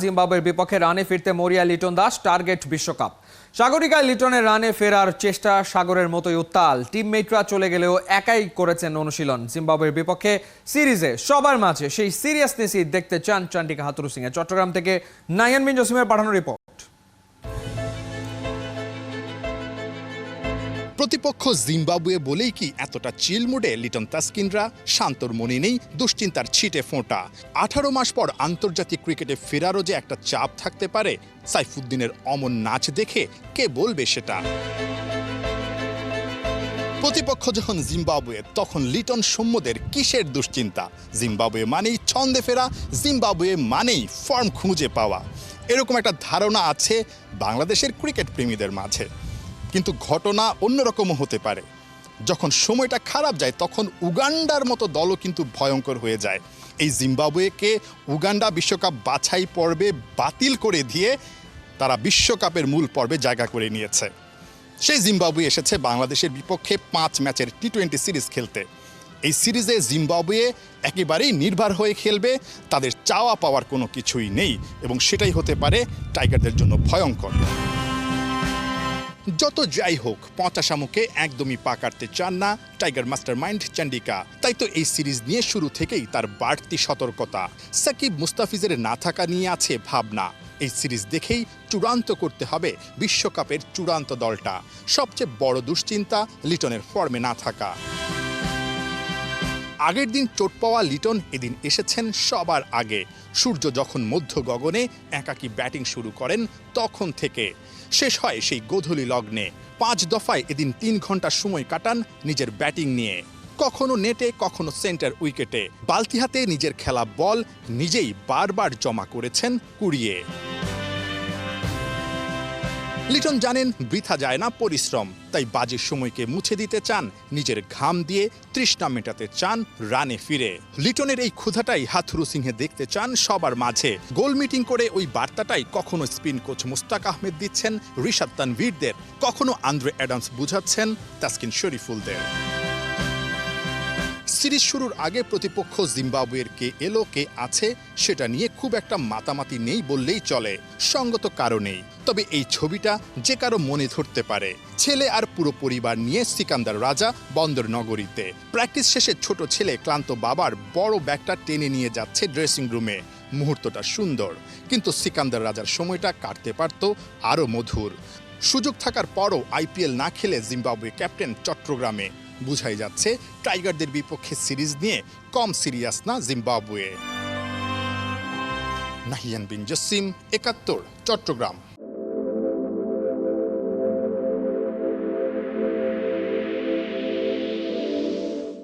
জিম্বাবুয়ের বিপক্ষে রানে ফিরতে মরিয়া লিটন দাস, টার্গেট বিশ্বকাপ। সাগরিকায় লিটনের রানে ফেরার চেষ্টা সাগরের মতোই উত্তাল। টিমমেটরা চলে গেলেও একাই করেছেন অনুশীলন। জিম্বাবুয়ের বিপক্ষে সিরিজে সবার মাঝে সেই সিরিয়াসনেসই দেখতে চান চান্ডিকা হাথুরুসিংহে। চট্টগ্রাম থেকে নাইয়ান বিন জসিমের পাঠানো রিপোর্ট। প্রতিপক্ষ জিম্বাবুয়ে বলেই কি এতটা চিল মুডে লিটন তাসকিনরা? শান্তর মনে নেই দুশ্চিন্তার ছিটে ফোঁটা। 18 মাস পর আন্তর্জাতিক ক্রিকেটে ফেরারও যে একটা চাপ থাকতে পারে, সাইফুদ্দিনের অমন নাচ দেখে কে বলবে সেটা? প্রতিপক্ষ যখন জিম্বাবুয়ে, তখন লিটন সৌম্যদের কিসের দুশ্চিন্তা? জিম্বাবুয়ে মানেই ছন্দে ফেরা, জিম্বাবুয়ে মানেই ফর্ম খুঁজে পাওয়া, এরকম একটা ধারণা আছে বাংলাদেশের ক্রিকেট প্রেমীদের মাঝে। কিন্তু ঘটনা অন্যরকমও হতে পারে। যখন সময়টা খারাপ যায় তখন উগান্ডার মতো দলও কিন্তু ভয়ঙ্কর হয়ে যায়। এই জিম্বাবুয়েকে উগান্ডা বিশ্বকাপ বাছাই পর্বে বাতিল করে দিয়ে তারা বিশ্বকাপের মূল পর্বে জায়গা করে নিয়েছে। সেই জিম্বাবুয়ে এসেছে বাংলাদেশের বিপক্ষে 5 ম্যাচের টি-20 সিরিজ খেলতে। এই সিরিজে জিম্বাবুয়ে একেবারেই নির্ভর হয়ে খেলবে, তাদের চাওয়া পাওয়ার কোনো কিছুই নেই এবং সেটাই হতে পারে টাইগারদের জন্য ভয়ঙ্কর। যত যাই হোক, পচা শামুকে একদমই পা কাটতে চান না টাইগার মাস্টার মাইন্ড চান্ডিকা। তাই তো এই সিরিজ নিয়ে শুরু থেকেই তার বাড়তি সতর্কতা। সাকিব মুস্তাফিজের না থাকা নিয়ে আছে ভাবনা। এই সিরিজ দেখেই চূড়ান্ত করতে হবে বিশ্বকাপের চূড়ান্ত দলটা। সবচেয়ে বড় দুশ্চিন্তা লিটনের ফর্মে না থাকা। আগের দিন চোট পাওয়া লিটন এদিন এসেছেন সবার আগে। সূর্য যখন মধ্য গগনে একাকী ব্যাটিং শুরু করেন তখন থেকে শেষ হয় সেই গোধূলি লগ্নে। 5 দফায় এদিন 3 ঘন্টা সময় কাটান নিজের ব্যাটিং নিয়ে। কখনো নেটে, কখনো সেন্টার উইকেটে। বালতি হাতে নিজের খেলা বল নিজেই বারবার জমা করেছেন কুড়িয়ে। লিটন জানেন বৃথা যায় না পরিশ্রম, তাই বাজে সময়কে মুছে দিতে চান নিজের ঘাম দিয়ে, তৃষ্ণা মেটাতে চান রানে ফিরে। লিটনের এই ক্ষুধাটাই হাথুরুসিংহে দেখতে চান সবার মাঝে। গোল মিটিং করে ওই বার্তাটাই কখনো স্পিন কোচ মুস্তাক আহমেদ দিচ্ছেন রিশাদ তানভীরদের, কখনো আন্দ্রে অ্যাডামস বুঝাচ্ছেন তাসকিন শরীফুলদের। সিরিজ শুরুর আগে প্রতিপক্ষ জিম্বাবুয়ের কে এলো কে আছে সেটা নিয়ে খুব একটা মাতামাতি নেই বললেই চলে, সঙ্গত কারণেই। তবে এই ছবিটা যে কারো মনে ধরতে পারে। ছেলে আর পুরো পরিবার নিয়ে সিকান্দার রাজা বন্দর নগরীতে। প্র্যাকটিস শেষে ছোট ছেলে ক্লান্ত বাবার বড় ব্যাগটা টেনে নিয়ে যাচ্ছে ড্রেসিং রুমে। মুহূর্তটা সুন্দর, কিন্তু সিকান্দার রাজার সময়টা কাটতে পারত আরও মধুর। সুযোগ থাকার পরও আইপিএল না খেলে জিম্বাবুয়ে ক্যাপ্টেন চট্টগ্রামে। বুঝাই যাচ্ছে টাইগারদের বিপক্ষে সিরিজ নিয়ে কম সিরিয়াস না জিম্বাবুয়ে। নাহিয়ান বিন জসিম, 71, চট্টগ্রাম।